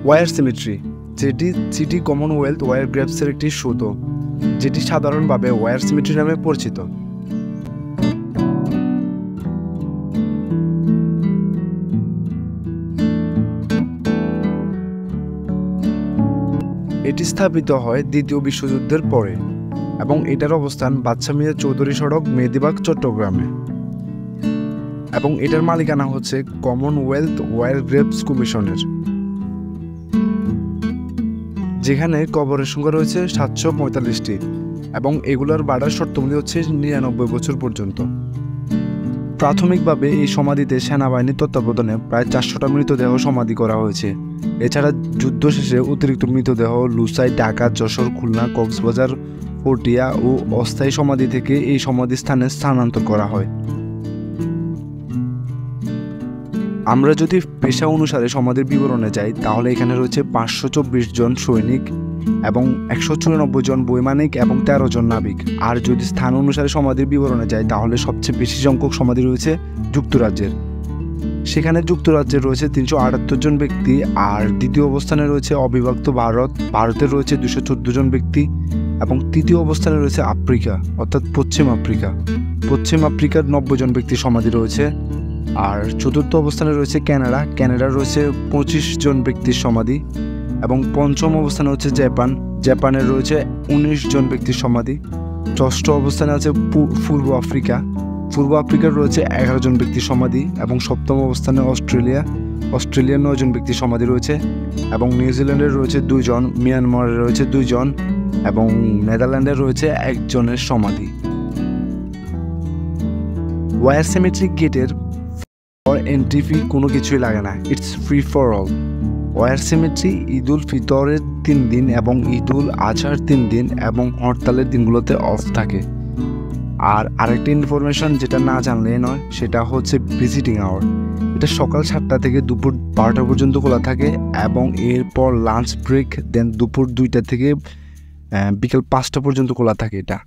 War symmetry, যেটি city Commonwealth war গ্রেভসের একটি সুতো, যেটি সাধারণভাবে ওয়ার সিমেট্রি নামে পরিচিত। এটি স্থাপিত হয় দ্বিতীয় বিশ্বযুদ্ধের পরে এবং এটার অবস্থান বাদশা মিয়া চৌধুরী সড়ক, মেহেদীবাগ, চট্টগ্রামে। এবং এটার মালিকানা হচ্ছে কমনওয়েলথ ওয়ার গ্রেভস কমিশনের, যেখানে কবরের সংখ্যা রয়েছে 745টি এবং এগুলোর বাড়ার শর্তাবলী হচ্ছে 99 বছর পর্যন্ত। প্রাথমিকভাবে এই সমাধিতে সেনাবাহিনীর তত্ত্বাবধানে প্রায় 400টা মৃতদেহ সমাধি করা হয়েছে। এছাড়া যুদ্ধ শেষে অতিরিক্ত মৃতদেহ লুসাই, ঢাকা, যশোর, খুলনা, কক্সবাজার, পটিয়া ও অস্থায়ী সমাধি থেকে এই সমাধিস্থানে স্থানান্তর করা হয়। আমরা যদি পেশা অনুসারে সমাধির বিবরণে যাই তাহলে এখানে রয়েছে 524 জন সৈনিক এবং 194 জন বৈমানিক এবং 13 জন নাবিক। আর যদি স্থান অনুসারে সমাধির বিবরণে যাই তাহলে সবচেয়ে বেশি সংখ্যক সমাধি রয়েছে যুক্তরাজ্যের। সেখানে যুক্তরাজ্যের রয়েছে 378 জন ব্যক্তি, আর দ্বিতীয় অবস্থানে রয়েছে অবিভক্ত ভারতের রয়েছে 214 জন ব্যক্তি এবং তৃতীয় অবস্থানে রয়েছে আফ্রিকা অর্থাৎ পশ্চিম আফ্রিকার 90 জন ব্যক্তির সমাধি রয়েছে। আর চতুর্থ অবস্থানে রয়েছে ক্যানাডার রয়েছে 25 জন ব্যক্তির সমাধি এবং পঞ্চম অবস্থানে হচ্ছে জাপানের রয়েছে 19 জন ব্যক্তির সমাধি। ষষ্ঠ অবস্থানে আছে পূর্ব আফ্রিকার রয়েছে 11 জন ব্যক্তির সমাধি এবং সপ্তম অবস্থানে অস্ট্রেলিয়ার 9 জন ব্যক্তির সমাধি রয়েছে এবং নিউজিল্যান্ডের রয়েছে 2 জন, মিয়ানমারের রয়েছে 2 জন এবং নেদারল্যান্ডের রয়েছে 1 জনের সমাধি। ওয়ার সিমেট্রি গেটের এন্ট্রি ফি কোনো কিছুই লাগে না, it's free for all. War cemetery ঈদুল ফিতরের 3 দিন এবং ঈদুল আজহার 3 দিন এবং হরতালের দিনগুলোতে অফ থাকে। আর আরেকটা ইনফরমেশন যেটা না জানলেই নয়, সেটা হচ্ছে ভিজিটিং আওয়ার। এটা সকাল 7টা থেকে দুপুর 12টা পর্যন্ত খোলা থাকে এবং এরপর লাঞ্চ ব্রেক, দেন দুপুর 2টা থেকে বিকেল 5টা পর্যন্ত খোলা থাকে এটা।